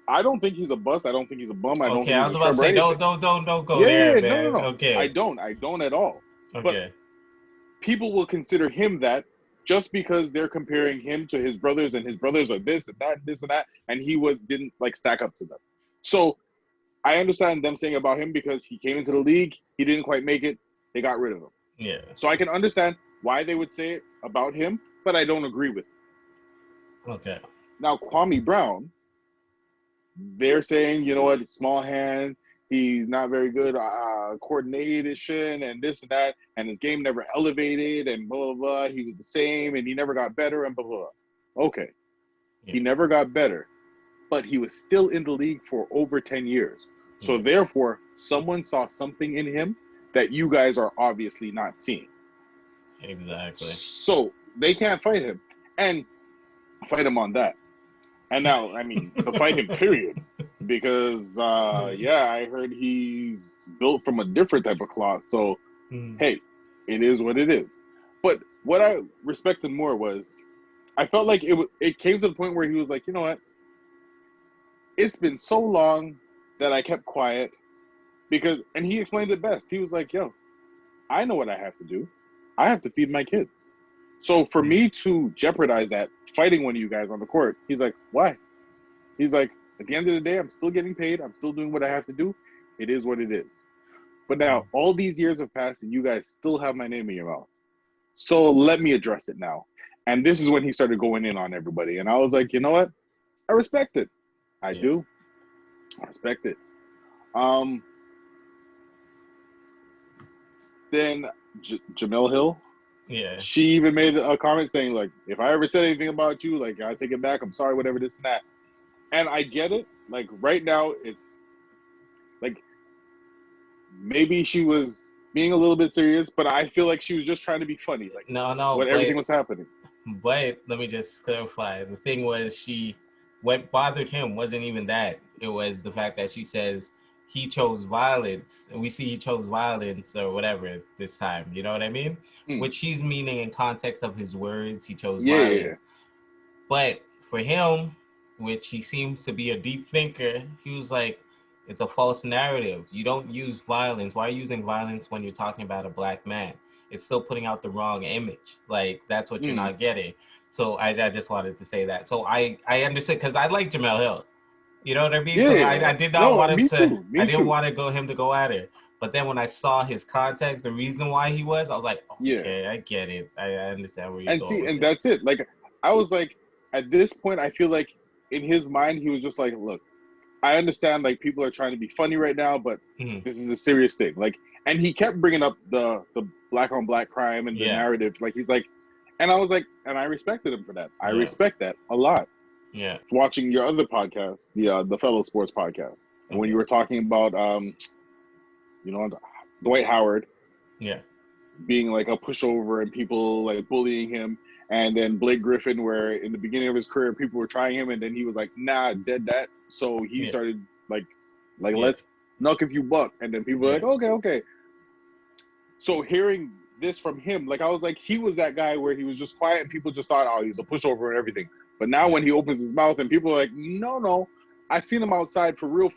Speaker 2: I don't think he's a bust. I don't think he's a bum. I don't
Speaker 1: Okay,
Speaker 2: think
Speaker 1: I
Speaker 2: he's
Speaker 1: was
Speaker 2: a
Speaker 1: about to
Speaker 2: scrub or
Speaker 1: say,
Speaker 2: anything.
Speaker 1: don't go there,
Speaker 2: Yeah,
Speaker 1: man.
Speaker 2: no.
Speaker 1: Okay.
Speaker 2: I don't at all.
Speaker 1: Okay.
Speaker 2: But people will consider him that just because they're comparing him to his brothers, and his brothers are this and that, and he didn't like stack up to them. So I understand them saying about him, because he came into the league, he didn't quite make it, they got rid of him.
Speaker 1: Yeah.
Speaker 2: So I can understand why they would say it about him, but I don't agree with it.
Speaker 1: Okay.
Speaker 2: Now, Kwame Brown, they're saying, you know what, small hands, he's not very good coordination and this and that, and his game never elevated and blah, blah, blah. He was the same and he never got better and blah, blah, blah. Okay. Yeah. He never got better, but he was still in the league for over 10 years. So therefore, someone saw something in him that you guys are obviously not seeing.
Speaker 1: Exactly.
Speaker 2: So they can't fight him and fight him on that. And now, I mean, to fight him, period. Because, I heard he's built from a different type of cloth. So Hey, it is what it is. But what I respected more was I felt like it came to the point where he was like, you know what? It's been so long that I kept quiet because, and he explained it best. He was like, yo, I know what I have to do. I have to feed my kids. So for me to jeopardize that fighting one of you guys on the court, he's like, why? He's like, at the end of the day, I'm still getting paid. I'm still doing what I have to do. It is what it is. But now all these years have passed and you guys still have my name in your mouth. So let me address it now. And this is when he started going in on everybody. And I was like, you know what? I respect it. I do. I respect it. Then Jamel Hill.
Speaker 1: Yeah.
Speaker 2: She even made a comment saying, like, if I ever said anything about you, like, I take it back. I'm sorry, whatever, this and that. And I get it. Like, right now, it's like maybe she was being a little bit serious, but I feel like she was just trying to be funny. Like,
Speaker 1: No,
Speaker 2: everything was happening.
Speaker 1: But let me just clarify. The thing was, what bothered him wasn't even that. It was the fact that she says he chose violence, and we see he chose violence or whatever this time. You know what I mean? Which he's meaning in context of his words. He chose violence.
Speaker 2: Yeah.
Speaker 1: But for him, which he seems to be a deep thinker, he was like, it's a false narrative. You don't use violence. Why are you using violence when you're talking about a black man? It's still putting out the wrong image. Like, that's what you're not getting. So I just wanted to say that. So I understood, because I like Jamel Hill. You know what I mean?
Speaker 2: Yeah.
Speaker 1: So I did not want him to.
Speaker 2: Me
Speaker 1: I didn't
Speaker 2: too.
Speaker 1: want him to go at her. But then when I saw his context, the reason why he was, I was like, okay, I get it. I understand where you're going with it.
Speaker 2: That's it. Like, I was like, at this point, I feel like in his mind, he was just like, look, I understand, like, people are trying to be funny right now, but this is a serious thing. Like, and he kept bringing up the black on black crime and the narrative. Like, he's like, and I was like, and I respected him for that. I respect that a lot.
Speaker 1: Yeah.
Speaker 2: Watching your other podcast, the Fellow Sports podcast, and when you were talking about, Dwight Howard, being like a pushover and people like bullying him, and then Blake Griffin, where in the beginning of his career people were trying him, and then he was like, nah, dead that. So he started like let's knuck if you buck, and then people were like, okay. So hearing this from him, like, I was like, he was that guy where he was just quiet and people just thought, oh, he's a pushover and everything. But now when he opens his mouth and people are like, no, I've seen him outside for real.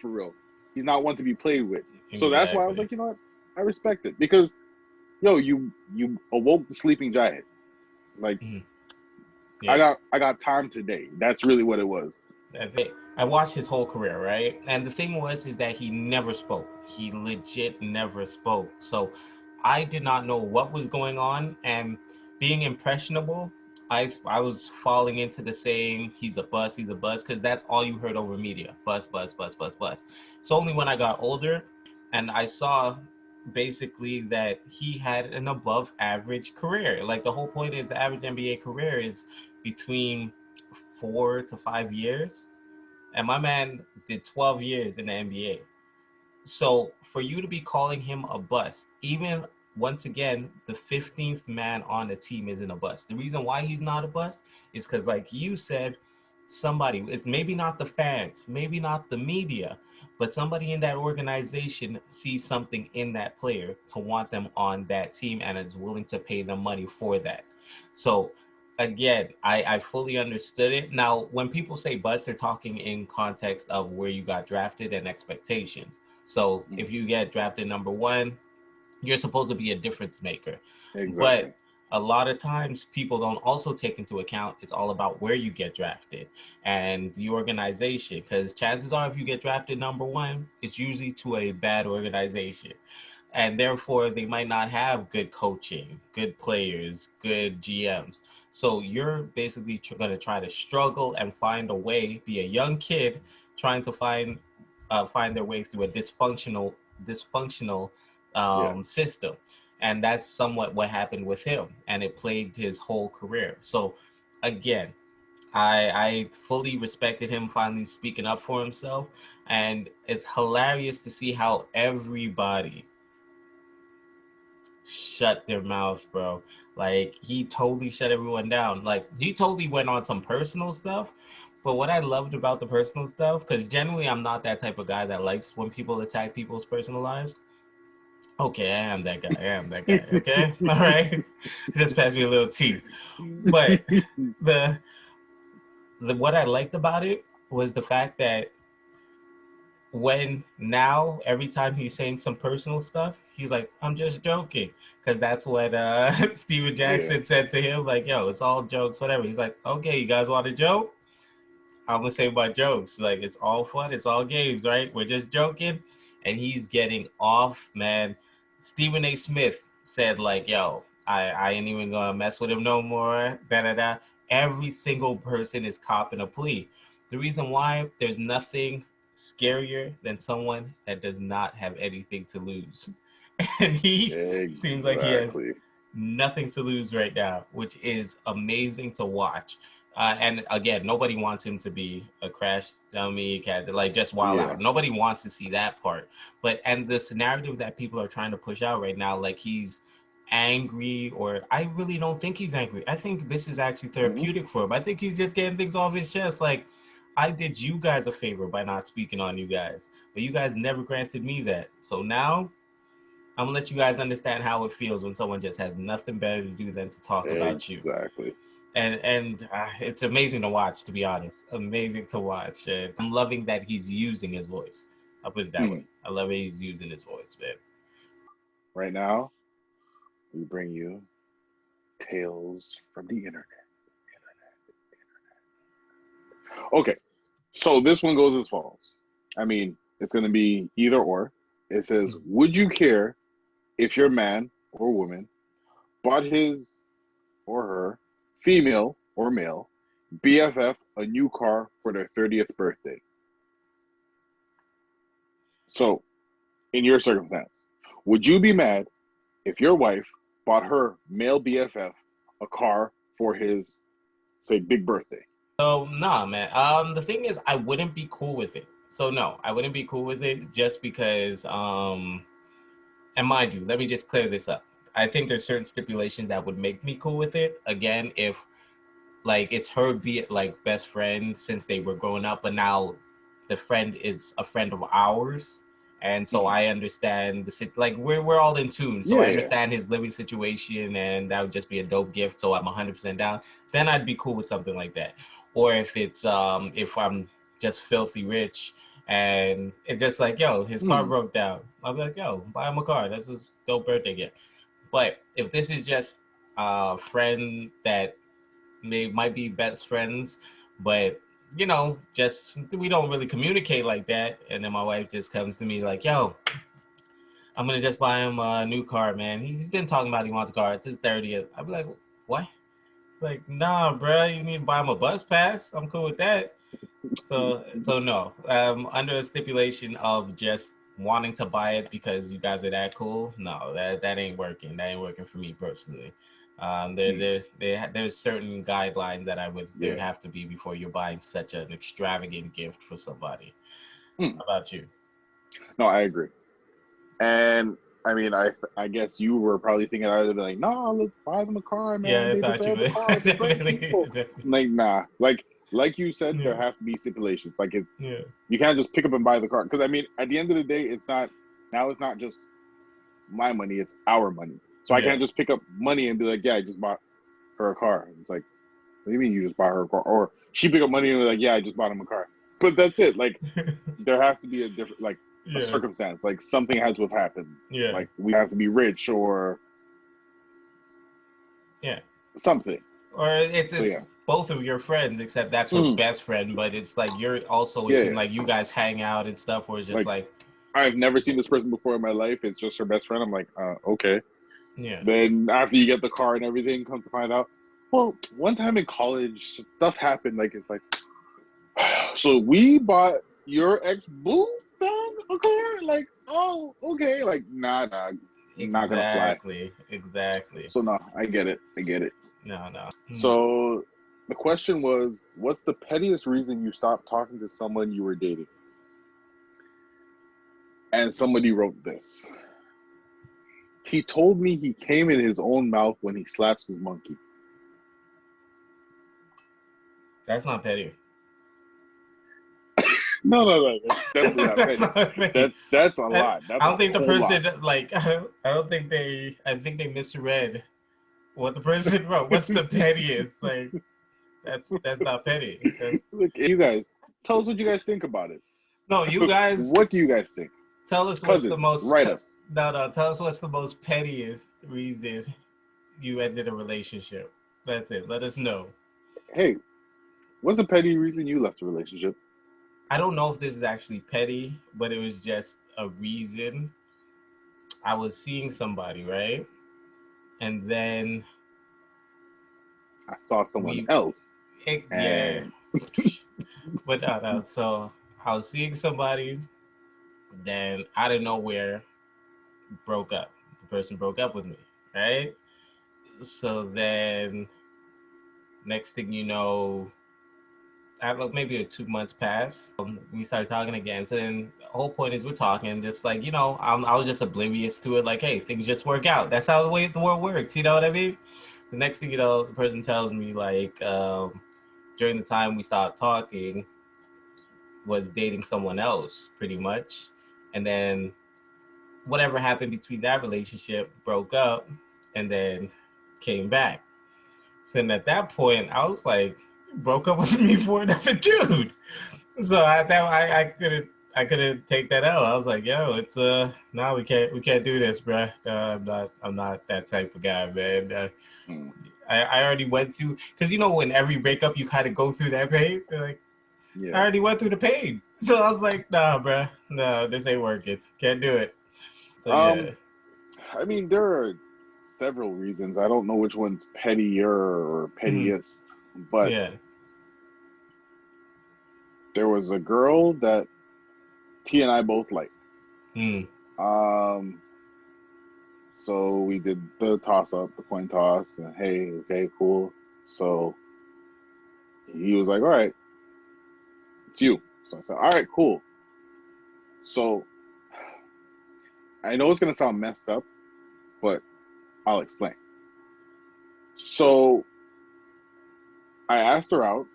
Speaker 2: He's not one to be played with. Exactly. So that's why I was like, you know what? I respect it, because you awoke the sleeping giant. Like, I got time today. That's really what it was.
Speaker 1: That's it. I watched his whole career, right? And the thing is that he never spoke. He legit never spoke. So I did not know what was going on. And being impressionable, I was falling into the saying, he's a bust, because that's all you heard over media. Bust. It's only when I got older and I saw basically that he had an above average career. Like, the whole point is the average NBA career is between 4 to 5 years. And my man did 12 years in the NBA. So for you to be calling him a bust, even once again, the 15th man on the team isn't a bust. The reason why he's not a bust is because, like you said, somebody, it's maybe not the fans, maybe not the media, but somebody in that organization sees something in that player to want them on that team and is willing to pay them money for that. So again, I fully understood it. Now, when people say bust, they're talking in context of where you got drafted and expectations. So if you get drafted number 1, you're supposed to be a difference maker. Exactly. But a lot of times people don't also take into account it's all about where you get drafted and the organization, because chances are if you get drafted number 1, it's usually to a bad organization. And therefore, they might not have good coaching, good players, good GMs. So you're basically going to try to struggle and find a way, be a young kid trying to find their way through a dysfunctional system. And that's somewhat what happened with him. And it plagued his whole career. So again, I fully respected him finally speaking up for himself. And it's hilarious to see how everybody shut their mouth, bro. Like, he totally shut everyone down. Like, he totally went on some personal stuff. But what I loved about the personal stuff, because generally I'm not that type of guy that likes when people attack people's personal lives, Okay, I am that guy. I am that guy. Okay, all right. Just pass me a little tea. But the what I liked about it was the fact that when now every time he's saying some personal stuff, he's like, I'm just joking. Because that's what Steven
Speaker 2: Yeah.
Speaker 1: Jackson said to him, like, yo, it's all jokes, whatever. He's like, okay, you guys want a joke? I'm gonna say my jokes. Like, it's all fun, it's all games, right? We're just joking. And he's getting off, man. Stephen A. Smith said, like, yo, I ain't even gonna mess with him no more. Da da da. Every single person is copping a plea. The reason why, there's nothing scarier than someone that does not have anything to lose. And he seems like he has
Speaker 2: Exactly.
Speaker 1: nothing to lose right now, which is amazing to watch. And again, nobody wants him to be a crash dummy cat, like just wild
Speaker 2: Yeah.
Speaker 1: out. Nobody wants to see that part. But and the narrative that people are trying to push out right now, like he's angry, or I really don't think he's angry. I think this is actually
Speaker 2: Hmm.
Speaker 1: therapeutic for him. I think he's just getting things off his chest. Like, I did you guys a favor by not speaking on you guys, but you guys never granted me that. So now I'm gonna let you guys understand how it feels when someone just has nothing better to do than to talk about you.
Speaker 2: Exactly.
Speaker 1: And it's amazing to watch, to be honest. Amazing to watch. And I'm loving that he's using his voice. I'll put it that way.
Speaker 2: Hmm.
Speaker 1: I love that he's using his voice, man.
Speaker 2: Right now, we bring you tales from the internet. Okay, so this one goes as follows. I mean, it's going to be either or. It says, would you care if your man or woman bought his or her female or male BFF a new car for their 30th birthday? So, in your circumstance, would you be mad if your wife bought her male BFF a car for his, say, big birthday?
Speaker 1: So nah, man. The thing is, I wouldn't be cool with it. So no, I wouldn't be cool with it just because and mind you, let me just clear this up. I think there's certain stipulations that would make me cool with it. Again, if like it's her be like best friend since they were growing up, but now the friend is a friend of ours, and so
Speaker 2: Mm-hmm.
Speaker 1: I understand like we're all in tune, so
Speaker 2: Yeah,
Speaker 1: I
Speaker 2: yeah.
Speaker 1: understand his living situation, and that would just be a dope gift. So I'm 100% down. Then I'd be cool with something like that. Or if it's if I'm just filthy rich and it's just like, yo, his car
Speaker 2: Mm.
Speaker 1: broke down, I'll be like, yo, buy him a car. That's his dope birthday gift. But if this is just a friend that might be best friends, but just we don't really communicate like that. And then my wife just comes to me like, "Yo, I'm gonna just buy him a new car, man. He's been talking about he wants a car. It's his 30th." I'd be like, "What?" Like, nah, bro. You need to buy him a bus pass. I'm cool with that. So no. Under a stipulation of just wanting to buy it because you guys are that cool. No, that ain't working. That ain't working for me personally.
Speaker 2: Mm.
Speaker 1: There's certain guidelines that there
Speaker 2: Yeah.
Speaker 1: have to be before you're buying such an extravagant gift for somebody.
Speaker 2: Mm.
Speaker 1: How about you?
Speaker 2: No, I agree. And I mean, I guess you were probably thinking either like, no, let's buy them a car, man.
Speaker 1: Yeah, I
Speaker 2: They
Speaker 1: thought you
Speaker 2: deserve a
Speaker 1: would.
Speaker 2: car. They're great
Speaker 1: Definitely.
Speaker 2: people. Like, nah. Like you said,
Speaker 1: Yeah,
Speaker 2: there have to be stipulations. Like, it's
Speaker 1: yeah,
Speaker 2: you can't just pick up and buy the car. Because I mean, at the end of the day, it's not now. It's not just my money; it's our money. So I
Speaker 1: yeah.
Speaker 2: can't just pick up money and be like, yeah, I just bought her a car. It's like, what do you mean you just bought her a car? Or she pick up money and be like, yeah, I just bought him a car. But that's it. Like, there has to be a different, like, a
Speaker 1: Yeah,
Speaker 2: circumstance. Like, something has to have happened.
Speaker 1: yeah,
Speaker 2: Like, we have to be rich or
Speaker 1: yeah.
Speaker 2: something.
Speaker 1: Or it's
Speaker 2: So
Speaker 1: it's
Speaker 2: yeah.
Speaker 1: both of your friends, except that's her
Speaker 2: Mhm.
Speaker 1: best friend. But it's like you're also in
Speaker 2: Yeah,
Speaker 1: tune,
Speaker 2: yeah.
Speaker 1: like you guys hang out and stuff. Where it's just
Speaker 2: Like,
Speaker 1: like,
Speaker 2: I've never seen this person before in my life. It's just her best friend. I'm like, okay.
Speaker 1: yeah,
Speaker 2: Then after you get the car and everything, come to find out, well, one time in college, stuff happened. Like, it's like, so we bought your ex boo thing a car? Like, oh, okay. Like, nah, not gonna fly.
Speaker 1: exactly.
Speaker 2: So no, I get it. I get it.
Speaker 1: No, no.
Speaker 2: So the question was, what's the pettiest reason you stopped talking to someone you were dating? And somebody wrote this. He told me he came in his own mouth when he slaps his monkey.
Speaker 1: That's not petty.
Speaker 2: no. That's definitely not
Speaker 1: That's
Speaker 2: petty.
Speaker 1: not petty.
Speaker 2: That's a lot. That's
Speaker 1: I
Speaker 2: a
Speaker 1: don't think the
Speaker 2: whole lot.
Speaker 1: person like I don't think they I think they misread what the person wrote. What's the pettiest? Like that's not petty. That's
Speaker 2: Look, you guys, tell us what you guys think about it.
Speaker 1: no, you guys
Speaker 2: What do you guys think?
Speaker 1: tell us what's the
Speaker 2: Cousins,
Speaker 1: most
Speaker 2: write us.
Speaker 1: no, tell us what's the most pettiest reason you ended a relationship. That's it. Let us know.
Speaker 2: Hey, what's a petty reason you left a relationship?
Speaker 1: I don't know if this is actually petty, but it was just a reason. I was seeing somebody, right? And then
Speaker 2: I saw someone
Speaker 1: we
Speaker 2: else,
Speaker 1: yeah.
Speaker 2: and
Speaker 1: But no. So I was seeing somebody, then out of nowhere broke up. The person broke up with me, right? So then next thing you know, after maybe 2 months pass, we started talking again. So then the whole point is we're talking, just like, I was just oblivious to it. Like, hey, things just work out. That's how the world works. You know what I mean? The next thing you know, the person tells me like, during the time we started talking, was dating someone else pretty much. And then whatever happened between that relationship broke up and then came back. So then at that point, I was like, broke up with me for another dude. So I couldn't take that out. I was like, yo, it's no, we can't do this, bruh. I'm not that type of guy, man. I already went through, because when every breakup you kind of go through that pain. Like, I already went through the pain, so I was like, nah, bruh, no, this ain't working. Can't do it. So yeah.
Speaker 2: I mean, there are several reasons. I don't know which one's pettier or pettiest, but
Speaker 1: Yeah.
Speaker 2: there was a girl that T and I both liked. So we did the toss up, the coin toss, and hey, okay, cool. So he was like, all right, it's you. So I said, all right, cool. So I know it's gonna sound messed up, but I'll explain. So I asked her out,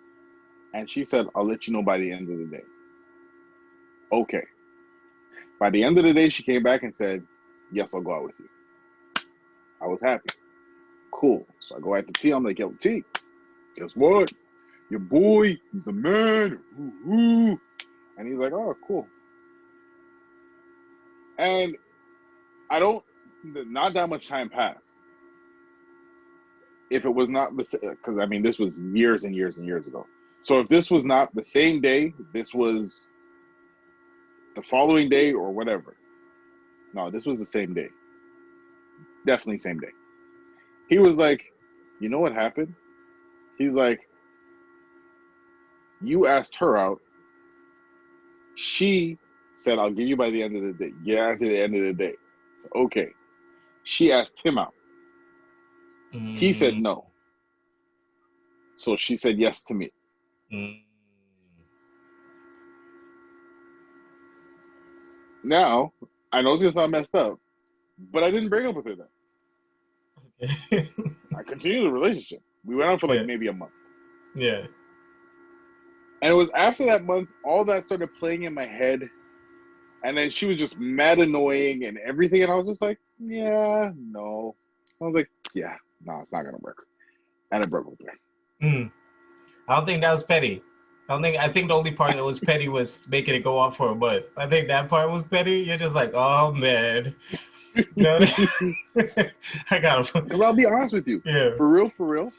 Speaker 2: and she said, I'll let you know by the end of the day. Okay. By the end of the day, she came back and said, yes, I'll go out with you. I was happy. Cool. So I go out to T. I'm like, yo, T, guess what? Your boy, he's the man. Ooh. And he's like, oh, cool. And not that much time passed. If it was not because I mean, this was years and years and years ago. So if this was not the same day, this was the following day or whatever. No, this was the same day. Definitely same day. He was like, you know what happened? He's like, you asked her out. She said, I'll give you by the end of the day. Yeah, to the end of the day. Okay. She asked him out. He said no. So she said yes to me. Now, I know it's going to sound messed up, but I didn't break up with her then. I continued the relationship. We went on for like maybe a month.
Speaker 1: Yeah.
Speaker 2: And it was after that month, all that started playing in my head. And then she was just mad annoying and everything. And I was just like, yeah, no. I was like, yeah, no, it's not going to work. And I broke up with her.
Speaker 1: I don't think that was petty. I think the only part that was petty was making it go off for a month. I think that part was petty. You're just like, oh man. You know what I mean? I got him.
Speaker 2: Because I'll be honest with you.
Speaker 1: Yeah.
Speaker 2: For real,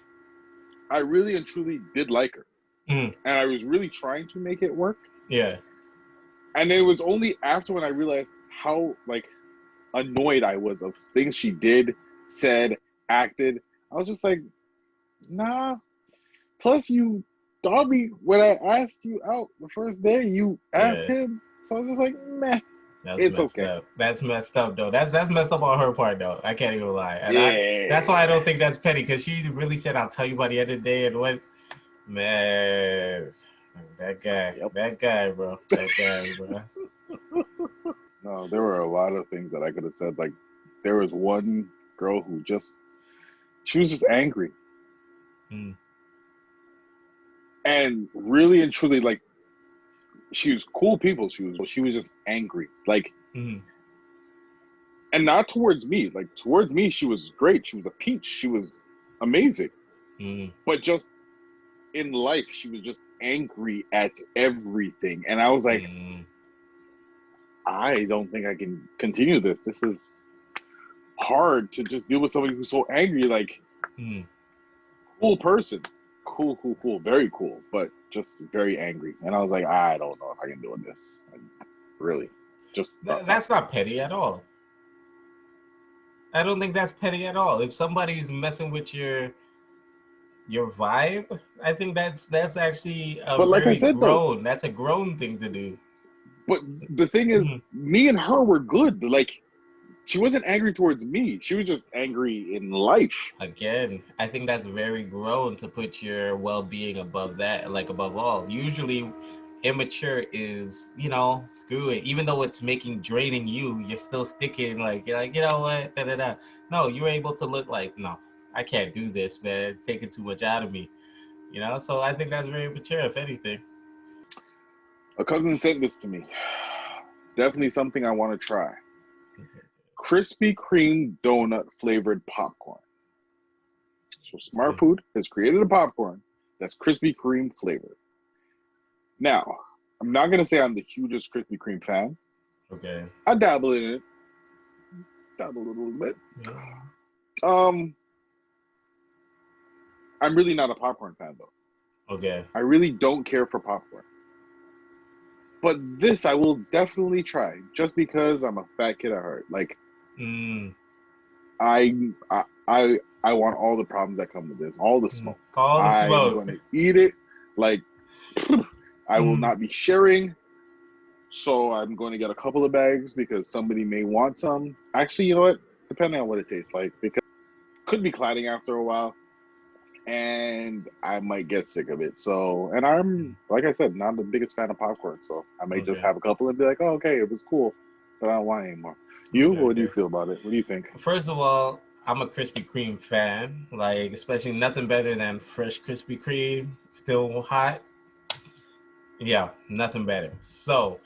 Speaker 2: I really and truly did like her. And I was really trying to make it work.
Speaker 1: Yeah.
Speaker 2: And it was only after when I realized how like annoyed I was of things she did, said, acted. I was just like, nah. Plus, you dogged me when I asked you out the first day. You asked him, so I was just like, meh. It's okay.
Speaker 1: Up. That's messed up, though. That's messed up on her part, though. I can't even lie. And that's why I don't think that's petty, because she really said, "I'll tell you by the end of the day." And what, man, that guy, bro.
Speaker 2: No, there were a lot of things that I could have said. Like, there was one girl who she was just angry. And really and truly, like, she was cool people. She was just angry. Like,
Speaker 1: Mm-hmm.
Speaker 2: and not towards me. Like, towards me, she was great. She was a peach. She was amazing.
Speaker 1: Mm-hmm.
Speaker 2: But just in life, she was just angry at everything. And I was like,
Speaker 1: Mm-hmm.
Speaker 2: I don't think I can continue this. This is hard to just deal with somebody who's so angry. Like,
Speaker 1: Mm-hmm.
Speaker 2: cool person. Cool. Very cool. But just very angry. And I was like, I don't know if I can do this. Like, really. Just
Speaker 1: That's not petty at all. I don't think that's petty at all. If somebody's messing with your vibe, I think that's actually a
Speaker 2: but like I
Speaker 1: very
Speaker 2: said though,
Speaker 1: grown. That's a grown thing to do.
Speaker 2: but the thing is, me and her were good. Like, she wasn't angry towards me. She was just angry in life.
Speaker 1: Again, I think that's very grown to put your well-being above that, like above all. Usually immature is, screw it. Even though it's draining you, you're still sticking like, you're like, you know what, da da da. No, you're able to look like, no, I can't do this, man. It's taking too much out of me. So I think that's very mature, if anything.
Speaker 2: A cousin sent this to me. Definitely something I want to try. Krispy Kreme donut flavored popcorn. So Smart Food has created a popcorn that's Krispy Kreme flavored. Now, I'm not going to say I'm the hugest Krispy Kreme fan.
Speaker 1: Okay.
Speaker 2: I dabble in it. Dabble a little bit.
Speaker 1: Yeah.
Speaker 2: I'm really not a popcorn fan, though.
Speaker 1: Okay.
Speaker 2: I really don't care for popcorn. But this I will definitely try, just because I'm a fat kid at heart. Like, I want all the problems that come with this, all the smoke.
Speaker 1: All the smoke.
Speaker 2: I'm going to eat it. Like, I will not be sharing. So I'm going to get a couple of bags because somebody may want some. Actually, you know what? Depending on what it tastes like, because it could be cladding after a while, and I might get sick of it. So, and I'm, like I said, not the biggest fan of popcorn. So I might just have a couple and be like, oh, okay, it was cool, but I don't want it anymore. What do you feel about it? What do you think?
Speaker 1: First of all, I'm a Krispy Kreme fan. Like, especially nothing better than fresh Krispy Kreme, still hot. Yeah, nothing better. So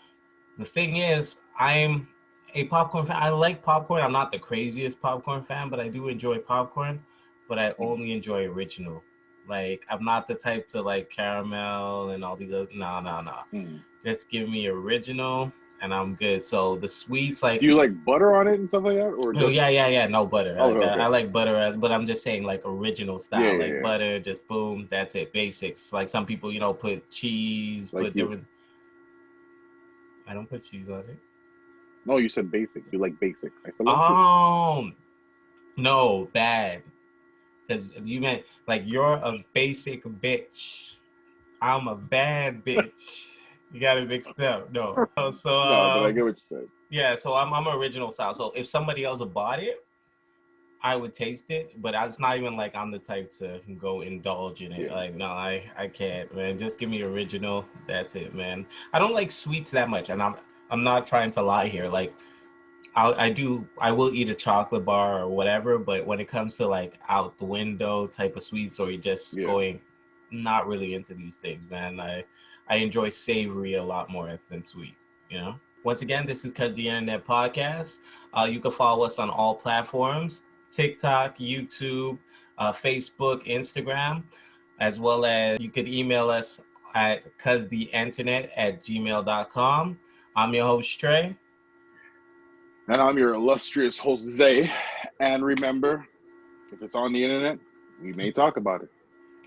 Speaker 1: the thing is, I'm a popcorn fan. I like popcorn. I'm not the craziest popcorn fan, but I do enjoy popcorn. But I only enjoy original. Like, I'm not the type to like caramel and all these other. No. Just give me original, and I'm good. So the sweets, like,
Speaker 2: do you like butter on it and stuff like that, or just...
Speaker 1: yeah, no butter.
Speaker 2: Okay.
Speaker 1: I like butter, but I'm just saying like original style, butter, just boom, that's it, basics. Like some people, put cheese, like put different. I don't put cheese on it.
Speaker 2: No, you said basic. You like basic. I said
Speaker 1: no, bad. Because you meant like you're a basic bitch. I'm a bad bitch. You got it mixed up. No. So
Speaker 2: no, but I get what you said.
Speaker 1: Yeah, so I'm original style. So if somebody else bought it, I would taste it, but it's not even like I'm the type to go indulge in it. Yeah. Like, no, I can't, man. Just give me original. That's it, man. I don't like sweets that much, and I'm not trying to lie here. Like, I will eat a chocolate bar or whatever, but when it comes to like out the window type of sweets, or you're just going, not really into these things, man. I enjoy savory a lot more than sweet, Once again, this is CuzTheInternet podcast. You can follow us on all platforms: TikTok, YouTube, Facebook, Instagram, as well as you could email us at CuzTheInternet@gmail.com. I'm your host, Trey.
Speaker 2: And I'm your illustrious host, Zay. And remember, if it's on the internet, we may talk about it.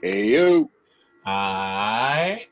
Speaker 2: Hey, yo.
Speaker 1: All right.